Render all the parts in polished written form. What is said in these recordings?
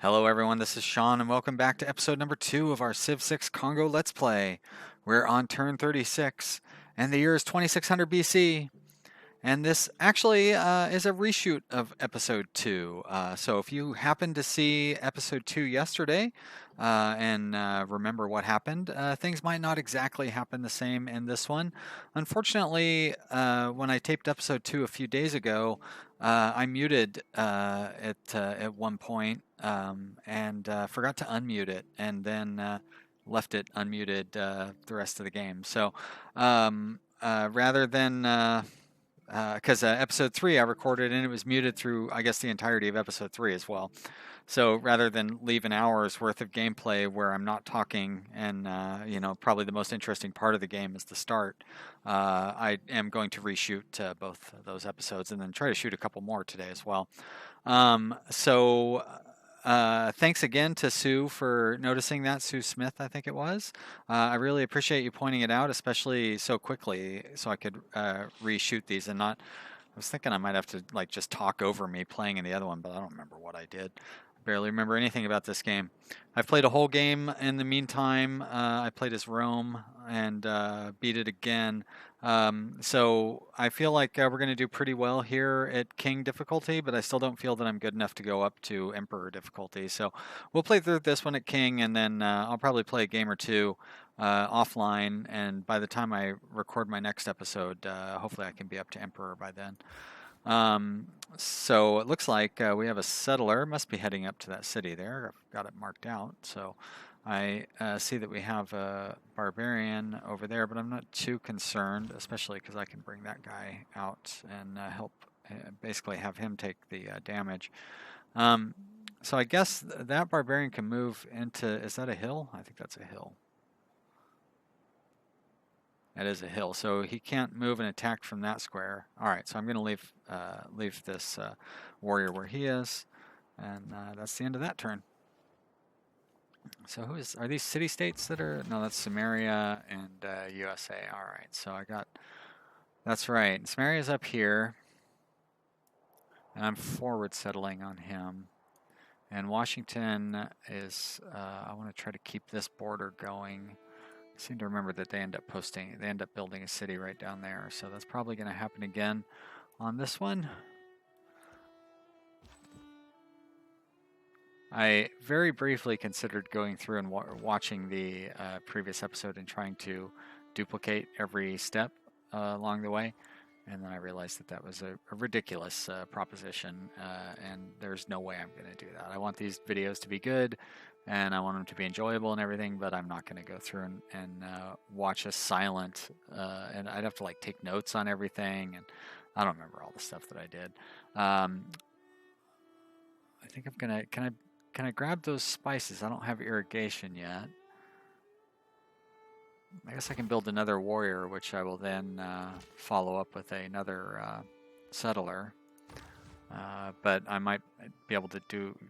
Hello everyone, this is Sean and welcome back to episode number 2 of our Civ 6 Congo Let's Play. We're on turn 36 and the year is 2600 BC. And this actually is a reshoot of episode 2. So if you happened to see episode 2 yesterday and remember what happened, things might not exactly happen the same in this one. Unfortunately, when I taped episode 2 a few days ago, I muted at one point and forgot to unmute it and then left it unmuted the rest of the game. So rather than because episode 3 I recorded and it was muted through, I guess, the entirety of episode 3 as well. So rather than leave an hour's worth of gameplay where I'm not talking and, probably the most interesting part of the game is the start, I am going to reshoot both of those episodes and then try to shoot a couple more today as well. Thanks again to Sue for noticing that. Sue Smith, I think it was. I really appreciate you pointing it out, especially so quickly, so I could reshoot these and not. I was thinking I might have to like just talk over me playing in the other one, but I don't remember what I did. I barely remember anything about this game. I've played a whole game in the meantime. I played as Rome and beat it again. So I feel like we're going to do pretty well here at King difficulty, but I still don't feel that I'm good enough to go up to Emperor difficulty. So we'll play through this one at King, and then I'll probably play a game or two offline. And by the time I record my next episode, hopefully I can be up to Emperor by then. So it looks like we have a settler, must be heading up to that city there. I've got it marked out. So I see that we have a barbarian over there, but I'm not too concerned, especially because I can bring that guy out and help basically have him take the damage. So I guess that barbarian can move into, is that a hill? I think that's a hill. That is a hill, so he can't move and attack from that square. All right, so I'm going to leave this warrior where he is, and that's the end of that turn. So are these city-states that are? No, that's Samaria and USA. All right, so that's right. Samaria's up here, and I'm forward settling on him. And Washington is, I want to try to keep this border going. I seem to remember that they end up building a city right down there. So that's probably going to happen again on this one. I very briefly considered going through and watching the previous episode and trying to duplicate every step along the way. And then I realized that was a ridiculous proposition, and there's no way I'm going to do that. I want these videos to be good, and I want them to be enjoyable and everything, but I'm not going to go through and watch a silent, and I'd have to like take notes on everything, and I don't remember all the stuff that I did. I think I'm going to, can I grab those spices? I don't have irrigation yet. I guess I can build another warrior, which I will then follow up with another settler. But I might be able to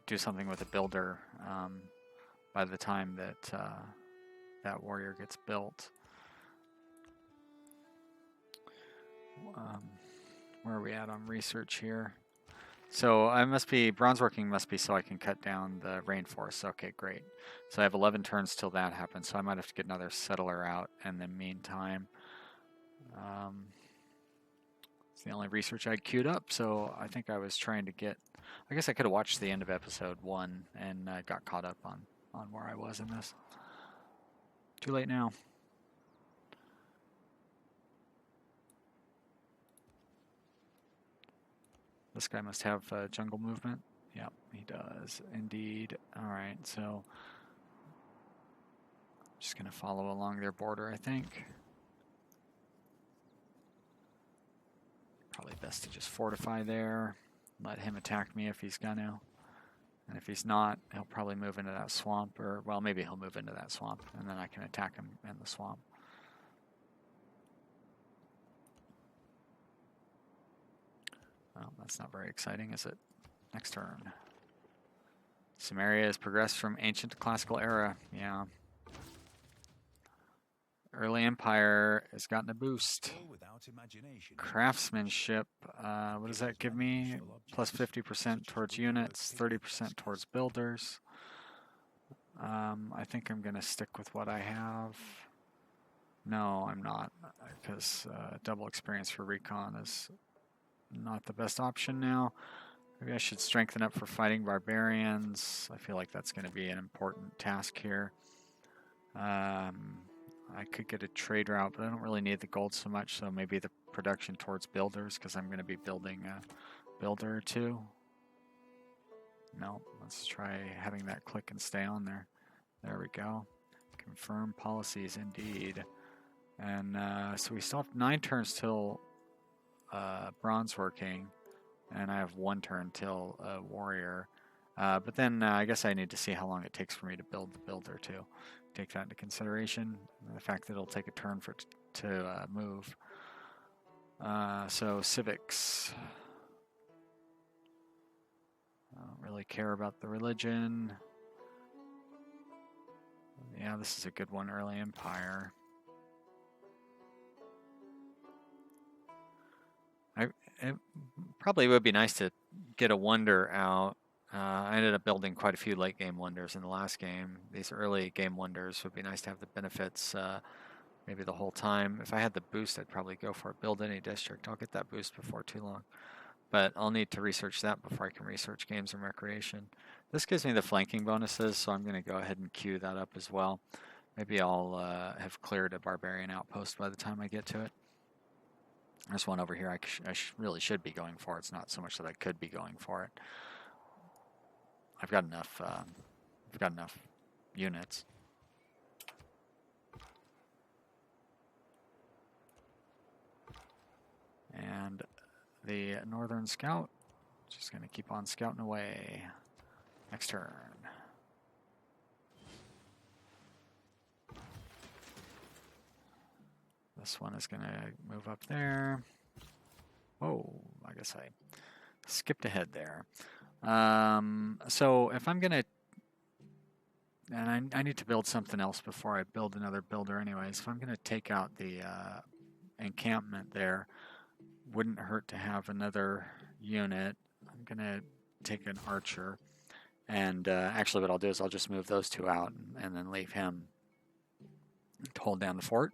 do something with a builder by the time that that warrior gets built. Where are we at on research here? So bronzeworking must be so I can cut down the rainforest. Okay, great. So I have 11 turns till that happens, so I might have to get another settler out in the meantime. It's the only research I queued up, so I think I was trying to I guess I could have watched the end of episode 1 and got caught up on where I was in this. Too late now. This guy must have jungle movement. Yep, he does indeed. All right, so just gonna follow along their border, I think. Probably best to just fortify there. Let him attack me if he's gonna. And if he's not, he'll probably move into that swamp, or, well, maybe he'll move into that swamp, and then I can attack him in the swamp. Well, that's not very exciting, is it? Next turn. Samaria has progressed from ancient to classical era. Yeah. early Empire has gotten a boost. Craftsmanship, what does that give me? Plus 50% towards units, 30% towards builders. I think I'm going to stick with what I have. No, I'm not, because double experience for recon is not the best option now. Maybe I should strengthen up for fighting barbarians. I feel like that's going to be an important task here. I could get a trade route, but I don't really need the gold so much, so maybe the production towards builders, because I'm going to be building a builder or two. No, let's try having that click and stay on there. There we go. Confirm policies indeed. And so we still have 9 turns till bronze working, and I have 1 turn till warrior. But then I guess I need to see how long it takes for me to build the builder too. Take that into consideration. The fact that it'll take a turn for it to move. So civics. I don't really care about the religion. Yeah, this is a good one, early empire. It probably would be nice to get a wonder out. I ended up building quite a few late game wonders in the last game. These early game wonders would be nice to have the benefits maybe the whole time. If I had the boost, I'd probably go for it. Build any district. I'll get that boost before too long. But I'll need to research that before I can research games and recreation. This gives me the flanking bonuses, so I'm going to go ahead and queue that up as well. Maybe I'll have cleared a barbarian outpost by the time I get to it. There's one over here I really should be going for. It's not so much that I could be going for it. I've got enough units. And the northern scout, just going to keep on scouting away. Next turn. This one is going to move up there. Oh, I guess I skipped ahead there. So if I'm going to, and I need to build something else before I build another builder anyways. If I'm going to take out the encampment there, wouldn't hurt to have another unit. I'm going to take an archer. And actually what I'll do is I'll just move those 2 out and then leave him to hold down the fort.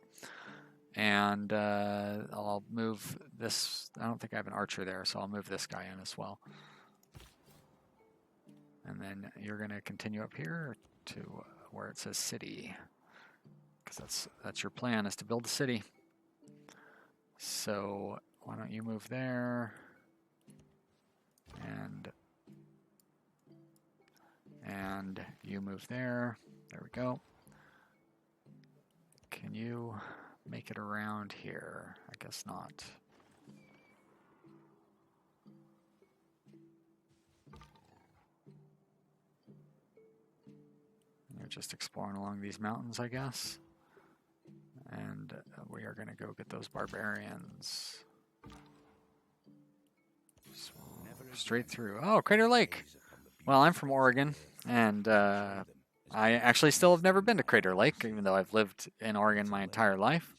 And I'll move this. I don't think I have an archer there, so I'll move this guy in as well. And then you're going to continue up here to where it says city, because that's your plan, is to build a city. So why don't you move there, and you move there. There we go. Can you make it around here? I guess not. You're just exploring along these mountains, I guess. And we are going to go get those barbarians. Straight through. Oh, Crater Lake. Well, I'm from Oregon, and I actually still have never been to Crater Lake, even though I've lived in Oregon my entire life.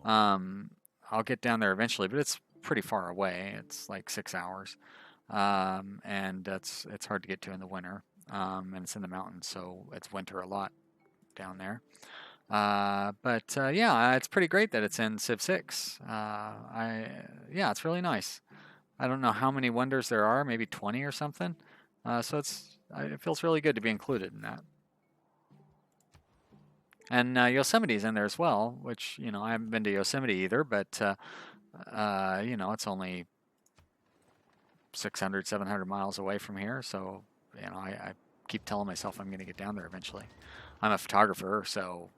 I'll get down there eventually, but it's pretty far away. It's like 6 hours, and it's hard to get to in the winter. And it's in the mountains, so it's winter a lot down there. But yeah, it's pretty great that it's in Civ 6. Yeah, it's really nice. I don't know how many wonders there are, maybe 20 or something. So it feels really good to be included in that. And Yosemite's in there as well, which, you know, I haven't been to Yosemite either, but you know, it's only 600, 700 miles away from here, so you know, I keep telling myself I'm going to get down there eventually. I'm a photographer, so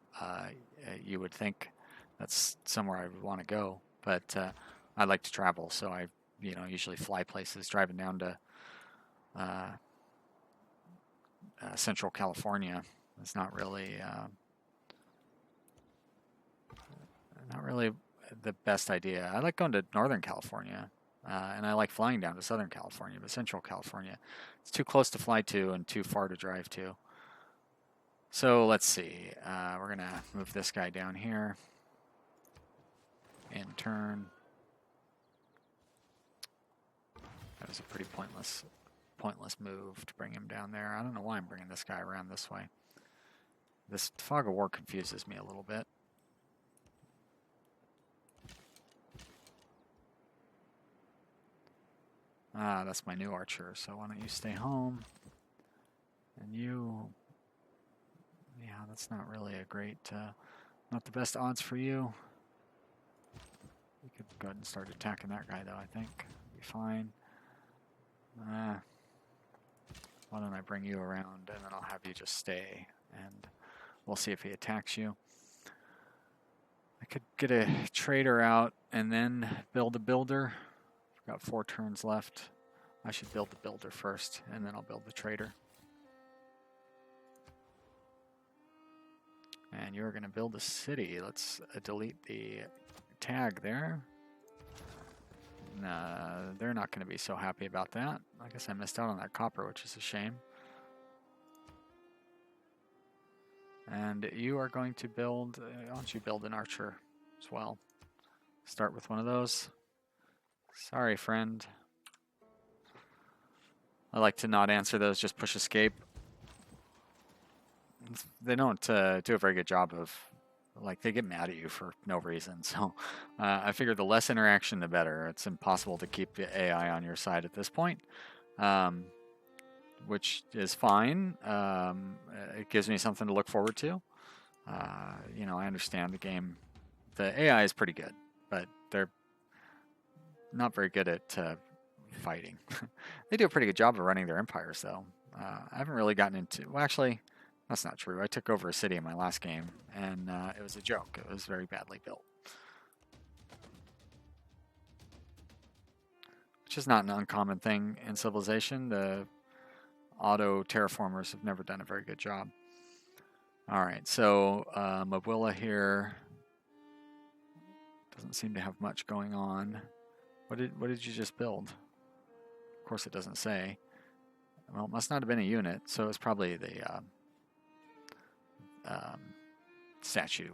you would think that's somewhere I would want to go, but I like to travel, so I, you know, usually fly places. Driving down to Central California is not really the best idea. I like going to Northern California. And I like flying down to Southern California, but Central California, it's too close to fly to and too far to drive to. So let's see. We're going to move this guy down here. in turn. That was a pretty pointless move to bring him down there. I don't know why I'm bringing this guy around this way. This Fog of War confuses me a little bit. Ah, that's my new archer, so why don't you stay home? And you... Yeah, that's not really a great... not the best odds for you. You could go ahead and start attacking that guy, though, I think. Be fine. Why don't I bring you around, and then I'll have you just stay, and we'll see if he attacks you. I could get a trader out and then build a builder. I've got 4 turns left. I should build the builder first, and then I'll build the trader. And you're going to build a city. Let's delete the tag there. They're not going to be so happy about that. I guess I missed out on that copper, which is a shame. And you are going to build, why don't you build an archer as well? Start with one of those. Sorry, friend. I like to not answer those, just push escape. They don't do a very good job of, like, they get mad at you for no reason. So I figured the less interaction, the better. It's impossible to keep the AI on your side at this point, which is fine. It gives me something to look forward to. You know, I understand the game. The AI is pretty good, but they're not very good at fighting. They do a pretty good job of running their empires, though. I haven't really gotten into... Well, actually... That's not true. I took over a city in my last game, and it was a joke. It was very badly built. Which is not an uncommon thing in Civilization. The auto-terraformers have never done a very good job. Alright, so Mabwilla here doesn't seem to have much going on. What did you just build? Of course it doesn't say. Well, it must not have been a unit, so it's probably the... statue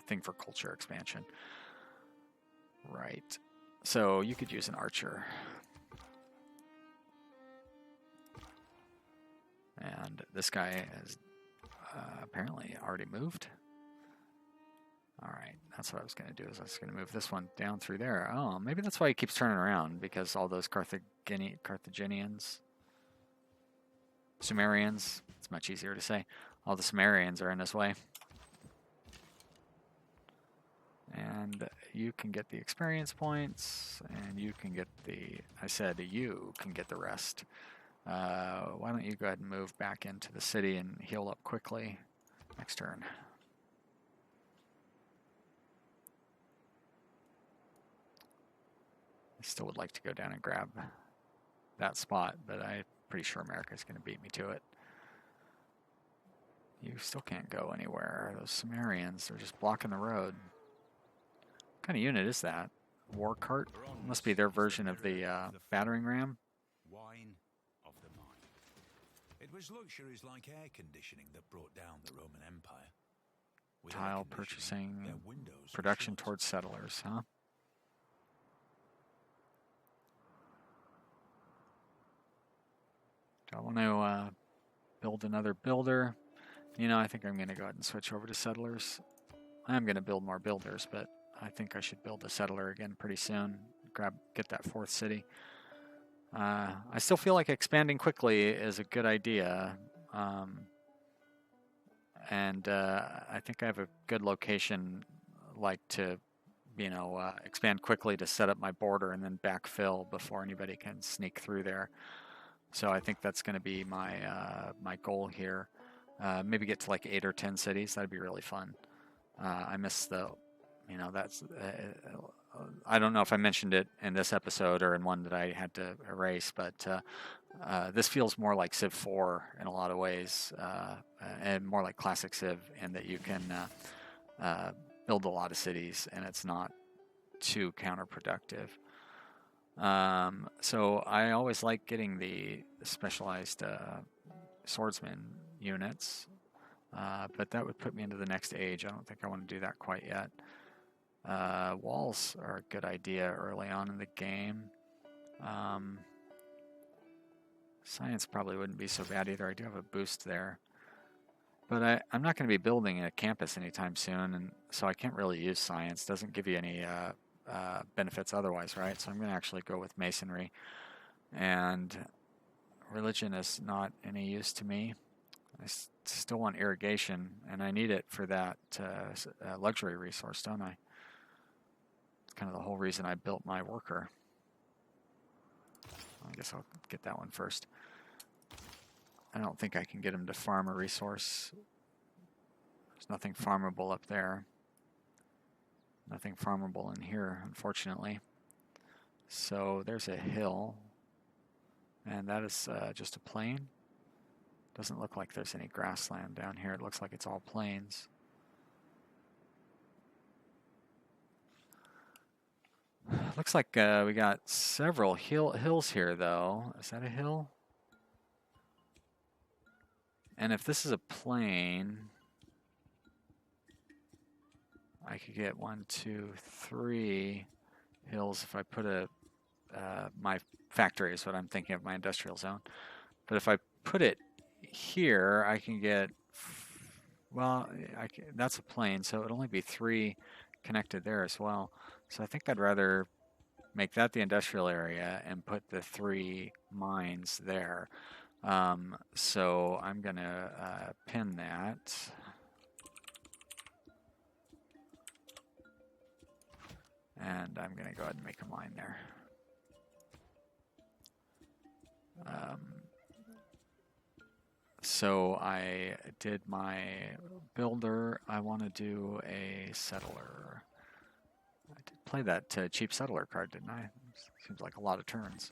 thing for culture expansion. Right. So you could use an archer. And this guy has apparently already moved. Alright, that's what I was going to do, is I was going to move this one down through there. Oh, maybe that's why he keeps turning around, because all those Carthaginians, Sumerians, it's much easier to say, all the Sumerians are in his way. And you can get the experience points, and you can get the... I said you can get the rest. Why don't you go ahead and move back into the city and heal up quickly next turn. I still would like to go down and grab that spot, but I'm pretty sure America's going to beat me to it. You still can't go anywhere. Those Sumerians, they're just blocking the road. What kind of unit is that? War cart? Must be their version of the battering ram. Wine of the mind. It was luxuries like air conditioning that brought down the Roman Empire. With Tile purchasing, production towards settlers, huh? Do I want to build another builder? You know, I think I'm going to go ahead and switch over to settlers. I'm going to build more builders, but I think I should build a settler again pretty soon. Get that 4th city. I still feel like expanding quickly is a good idea. And I think I have a good location, like to, you know, expand quickly to set up my border and then backfill before anybody can sneak through there. So I think that's going to be my my goal here. Maybe get to like 8 or 10 cities. That'd be really fun. I miss the, you know, that's, I don't know if I mentioned it in this episode or in one that I had to erase, but this feels more like Civ 4 in a lot of ways, and more like classic Civ in that you can build a lot of cities and it's not too counterproductive. So I always like getting the specialized swordsman units, but that would put me into the next age. I don't think I want to do that quite yet. Walls are a good idea early on in the game. Science probably wouldn't be so bad either. I do have a boost there. But I'm not going to be building a campus anytime soon, and so I can't really use science. Doesn't give you any benefits otherwise, right? So I'm going to actually go with masonry. And religion is not any use to me. I still want irrigation, and I need it for that luxury resource, don't I? It's kind of the whole reason I built my worker. I guess I'll get that one first. I don't think I can get him to farm a resource. There's nothing farmable up there. Nothing farmable in here, unfortunately. So there's a hill. And that is just a plain. Doesn't look like there's any grassland down here. It looks like it's all plains. Looks like we got several hills here, though. Is that a hill? And if this is a plain, I could get 1, 2, 3 hills if I put my factory is what I'm thinking of, my industrial zone. But if I put it here, I can get, well, that's a plain, so it'd only be 3 connected there as well. So I think I'd rather make that the industrial area and put the 3 mines there. So I'm going to pin that. And I'm going to go ahead and make a mine there. So I did my builder. I want to do a settler. I did play that cheap settler card, didn't I? Seems like a lot of turns.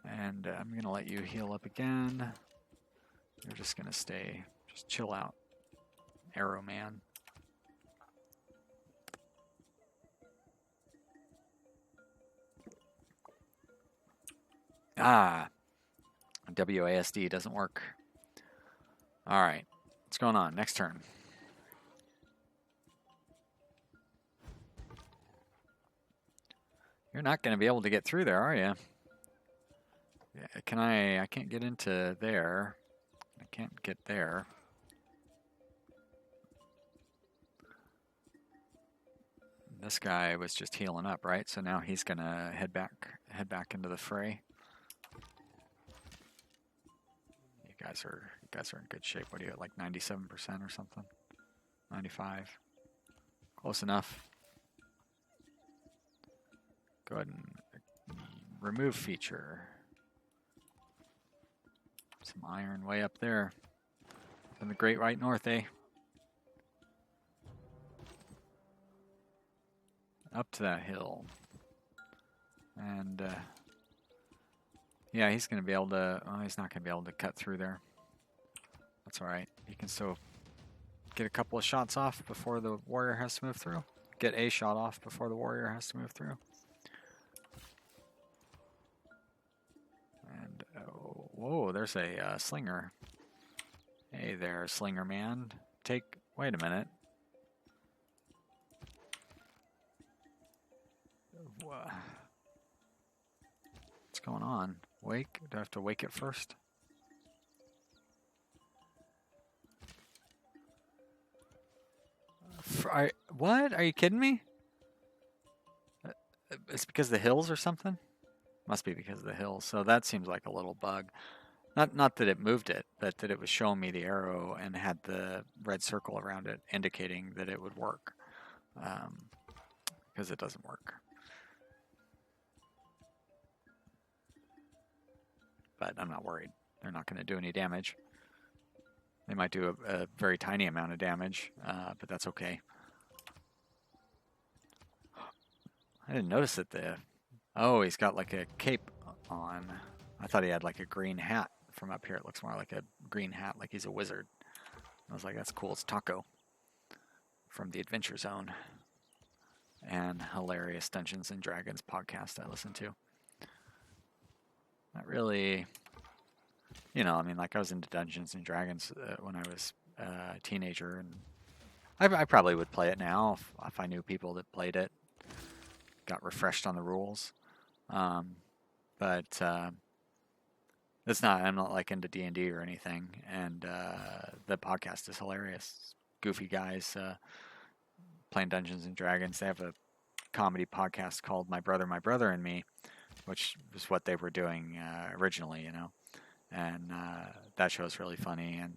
And I'm going to let you heal up again. You're just going to stay, just chill out. Arrow man. Ah, WASD doesn't work. All right, what's going on? Next turn. You're not going to be able to get through there, are you? Can I can't get into there. I can't get there. This guy was just healing up, right? So now he's going to head back into the fray. You guys are in good shape. What are you at, like 97% or something? 95. Close enough. Go ahead and remove feature. Some iron way up there. In the Great White North, eh? Up to that hill. And yeah, he's going to be able to, well, he's not going to be able to cut through there. That's all right. He can still get a couple of shots off before the warrior has to move through. Get a shot off before the warrior has to move through. And, oh, whoa, there's a slinger. Hey there, slinger man. Wait a minute. What's going on? Wake? Do I have to wake it first? What? Are you kidding me? It's because of the hills or something? Must be because of the hills. So that seems like a little bug. Not that it moved it, but that it was showing me the arrow and had the red circle around it indicating that it would work. Because it doesn't work. But I'm not worried. They're not going to do any damage. They might do a very tiny amount of damage, but that's okay. I didn't notice that oh, he's got like a cape on. I thought he had like a green hat from up here. It looks more like a green hat, like he's a wizard. I was like, that's cool. It's Taco from the Adventure Zone and hilarious Dungeons and Dragons podcast I listen to. Not really, I mean, like I was into Dungeons and Dragons when I was a teenager, and I probably would play it now if I knew people that played it, got refreshed on the rules. But it's not. I'm not like into D&D or anything, and the podcast is hilarious. Goofy guys playing Dungeons and Dragons. They have a comedy podcast called My Brother and Me, which is what they were doing originally, you know. And that show is really funny. And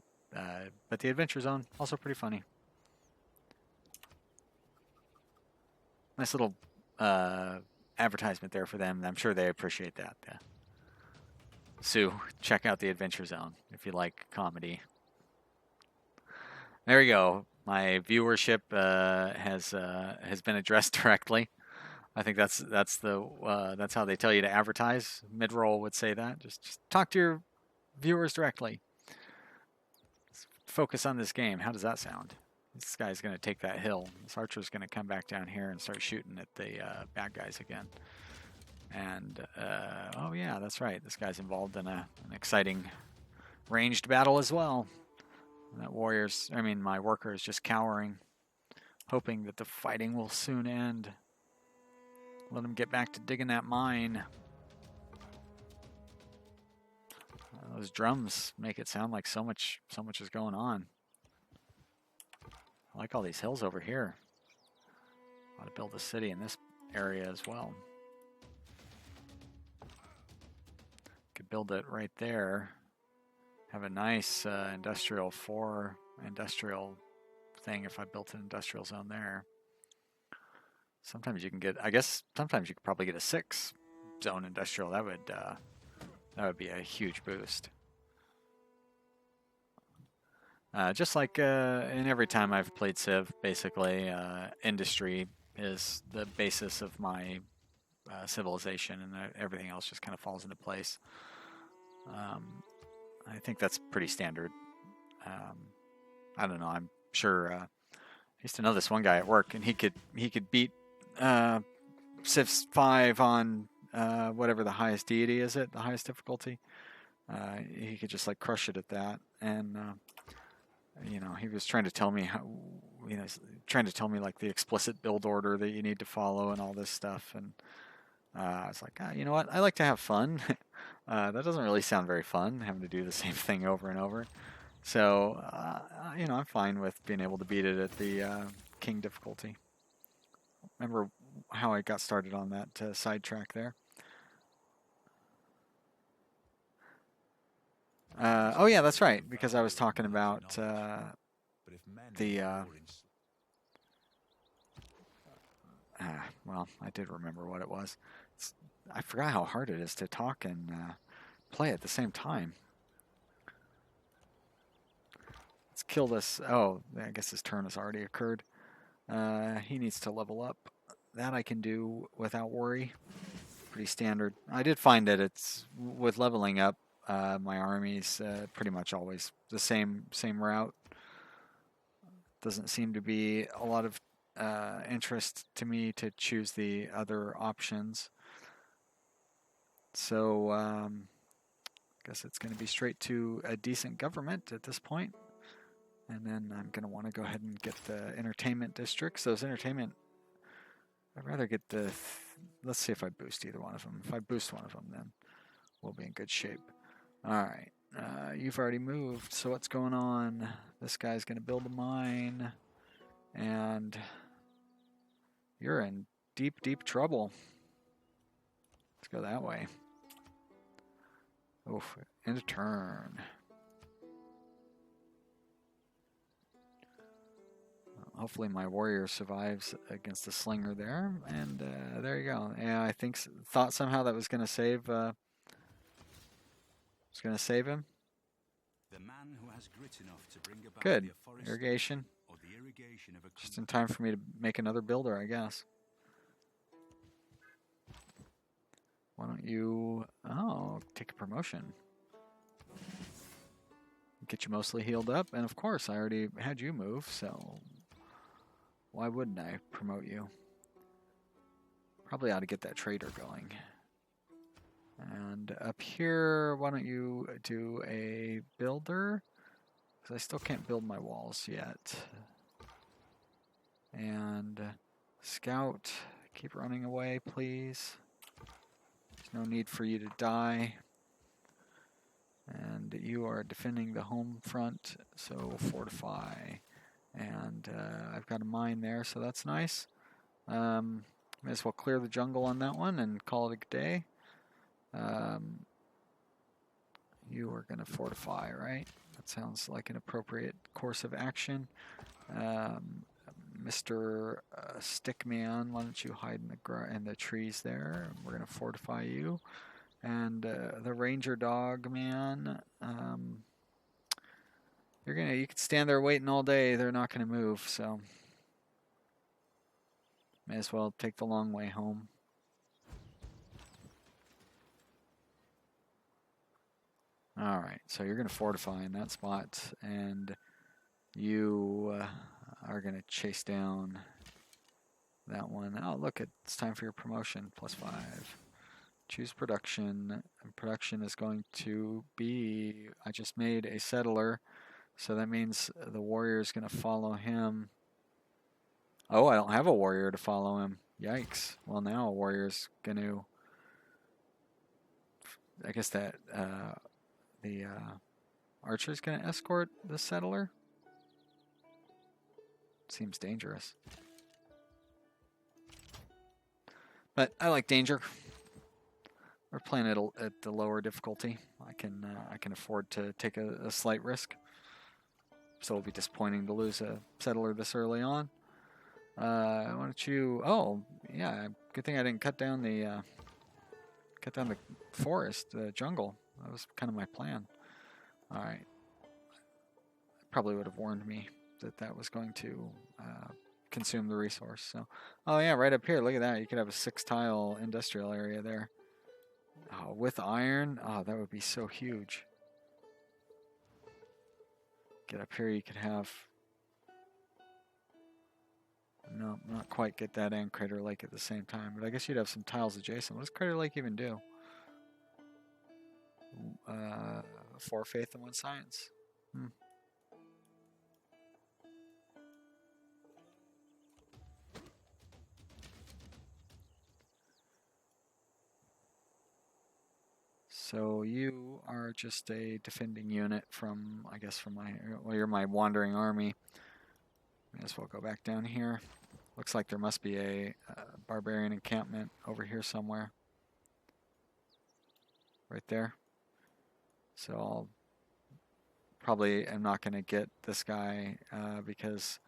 but the Adventure Zone also pretty funny. Nice little advertisement there for them. I'm sure they appreciate that. Yeah. Sue, check out the Adventure Zone if you like comedy. There we go. My viewership has been addressed directly. I think that's how they tell you to advertise. Mid-roll would say that. Just talk to your viewers directly. Let's focus on this game. How does that sound? This guy's going to take that hill. This archer's going to come back down here and start shooting at the bad guys again. And oh yeah, that's right. This guy's involved in an exciting ranged battle as well. That my worker is just cowering, hoping that the fighting will soon end. Let him get back to digging that mine. Those drums make it sound like so much is going on. I like all these hills over here. I want to build a city in this area as well. Could build it right there. Have a nice industrial thing if I built an industrial zone there. Sometimes you can get, sometimes you could probably get a 6 zone industrial. That would be a huge boost. Just like in every time I've played Civ, basically, industry is the basis of my civilization, and everything else just kind of falls into place. I think that's pretty standard. I don't know. I'm sure. I used to know this one guy at work, and he could beat Civ V on whatever the highest deity is, the highest difficulty. He could just like crush it at that, and he was trying to tell me like the explicit build order that you need to follow and all this stuff, and I was like, you know what? I like to have fun. That doesn't really sound very fun, having to do the same thing over and over. So, I'm fine with being able to beat it at the king difficulty. Remember how I got started on that sidetrack there? Oh yeah, that's right, because I was talking about well, I did remember what it was. I forgot how hard it is to talk and play at the same time. Let's kill this. Oh, I guess his turn has already occurred. He needs to level up. That I can do without worry. Pretty standard. I did find that it's with leveling up, my army's pretty much always the same route. Doesn't seem to be a lot of interest to me to choose the other options. So I guess it's going to be straight to a decent government at this point. And then I'm going to want to go ahead and get the entertainment districts. Those entertainment, I'd rather get the, let's see if I boost either one of them. If I boost one of them, then we'll be in good shape. All right, you've already moved, so what's going on? This guy's going to build a mine, and you're in deep, deep trouble. Let's go that way. Oof, end of turn. Hopefully my warrior survives against the slinger there, and there you go. Yeah, I thought somehow that was going to save. Him. The man who has grit enough to bring about Good the irrigation. Or the irrigation of a Just in time for me to make another builder, I guess. Why don't you? Oh, take a promotion. Get you mostly healed up, and of course, I already had you move, so why wouldn't I promote you? Probably ought to get that trader going. And up here, why don't you do a builder? Because I still can't build my walls yet. And scout, keep running away, please. There's no need for you to die. And you are defending the home front, so fortify. And I've got a mine there, so that's nice. May as well clear the jungle on that one and call it a good day. You are going to fortify, right? That sounds like an appropriate course of action. Mr. Stickman, why don't you hide in the trees there? We're going to fortify you. And the Ranger Dog man, you can stand there waiting all day. They're not going to move, so may as well take the long way home. All right, so you're going to fortify in that spot, and you are going to chase down that one. Oh, look, it's time for your promotion, +5. Choose production. And production is going to be, I just made a settler, so that means the warrior is going to follow him. Oh, I don't have a warrior to follow him. Yikes. Well, now a warrior's going to, I guess that the archer's going to escort the settler. Seems dangerous. But I like danger. We're playing at the lower difficulty. I can afford to take a slight risk. So it'll be disappointing to lose a settler this early on. Why don't you? Oh, yeah. Good thing I didn't cut down the forest, the jungle. That was kind of my plan. All right. Probably would have warned me that was going to consume the resource. So, oh yeah, right up here. Look at that. You could have a 6-tile industrial area there. Oh, with iron. Oh, that would be so huge. Get up here. You could have. No, not quite get that and Crater Lake at the same time. But I guess you'd have some tiles adjacent. What does Crater Lake even do? 4 faith and 1 science. So you are just a defending unit from, I guess, from my, well, you're my wandering army. May as well go back down here. Looks like there must be a barbarian encampment over here somewhere. Right there. So I'll probably am not going to get this guy because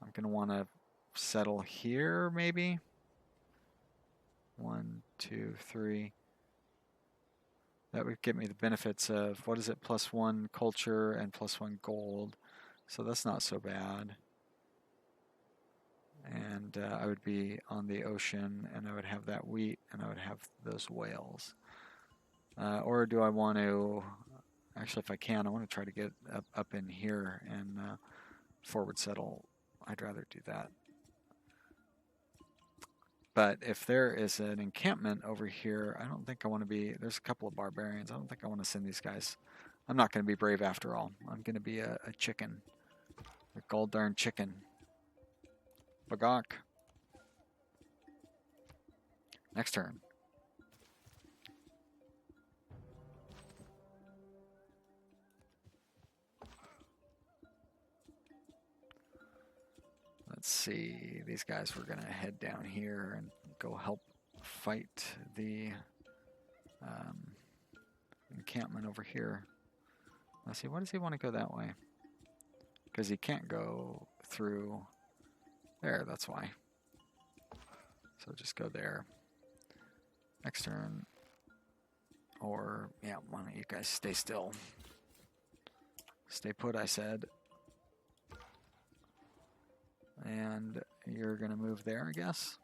I'm going to want to settle here maybe. 1, 2, 3. That would give me the benefits of, what is it, +1 culture and +1 gold. So that's not so bad. And I would be on the ocean, and I would have that wheat, and I would have those whales. Or do I want to, actually if I can, I want to try to get up in here and forward settle. I'd rather do that. But if there is an encampment over here, I don't think I want to be, there's a couple of barbarians. I don't think I want to send these guys. I'm not going to be brave after all. I'm going to be a chicken. A gold darn chicken. Bagok. Next turn. Let's see, these guys were going to head down here and go help fight the encampment over here. Let's see, why does he want to go that way? Because he can't go through there, that's why. So just go there. Next turn. Or, yeah, why don't you guys stay still? Stay put, I said. And you're going to move there, I guess.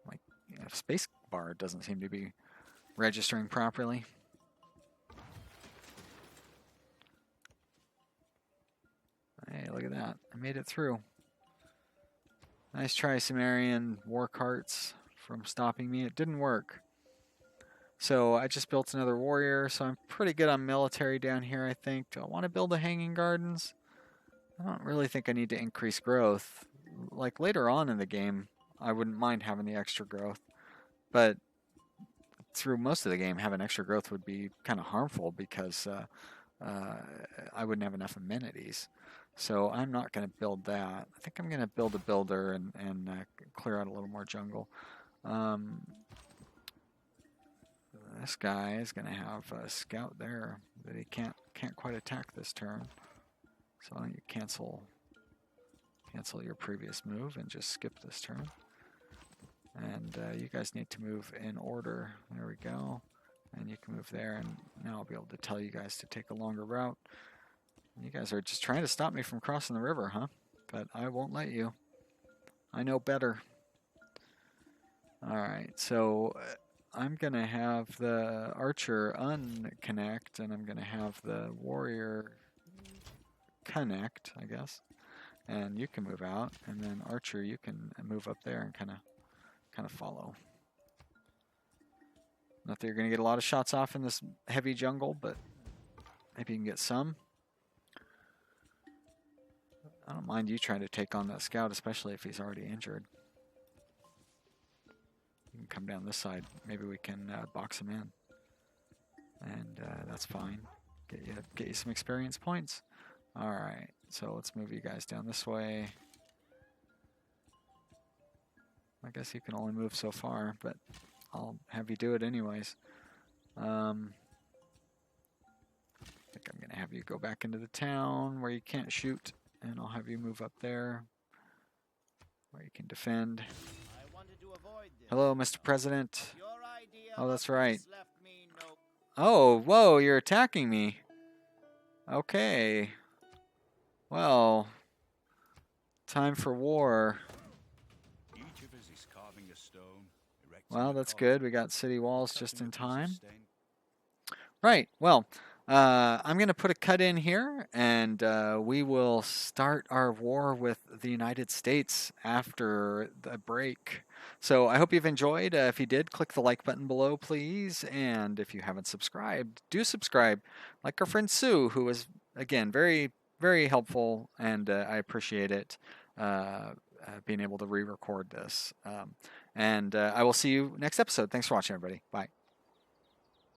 My space bar doesn't seem to be registering properly. Hey, look at that. I made it through. Nice try, Sumerian war carts, from stopping me. It didn't work. So I just built another warrior, so I'm pretty good on military down here, I think. Do I want to build a Hanging Gardens? I don't really think I need to increase growth. Like later on in the game, I wouldn't mind having the extra growth, but through most of the game, having extra growth would be kind of harmful because I wouldn't have enough amenities. So I'm not going to build that. I think I'm going to build a builder and clear out a little more jungle. This guy is going to have a scout there that he can't quite attack this turn. So why don't you cancel your previous move and just skip this turn. And you guys need to move in order. There we go. And you can move there, and now I'll be able to tell you guys to take a longer route. You guys are just trying to stop me from crossing the river, huh? But I won't let you. I know better. Alright, so I'm going to have the archer unconnect, and I'm going to have the warrior connect, I guess. And you can move out, and then archer, you can move up there and kind of follow. Not that you're going to get a lot of shots off in this heavy jungle, but maybe you can get some. I don't mind you trying to take on that scout, especially if he's already injured. You can come down this side. Maybe we can box him in. And that's fine. Get you some experience points. Alright, so let's move you guys down this way. I guess you can only move so far, but I'll have you do it anyways. I think I'm going to have you go back into the town where you can't shoot, and I'll have you move up there where you can defend. Hello, Mr. President. Oh, that's right. Oh, whoa, you're attacking me. Okay. Well, time for war. Well, that's good. We got city walls just in time. Right. Well, I'm going to put a cut in here, and we will start our war with the United States after the break. So I hope you've enjoyed. If you did, click the like button below, please. And if you haven't subscribed, do subscribe. Like our friend Sue, who was, again, very, very helpful, and I appreciate it. Being able to re-record this. And I will see you next episode. Thanks for watching, everybody. Bye.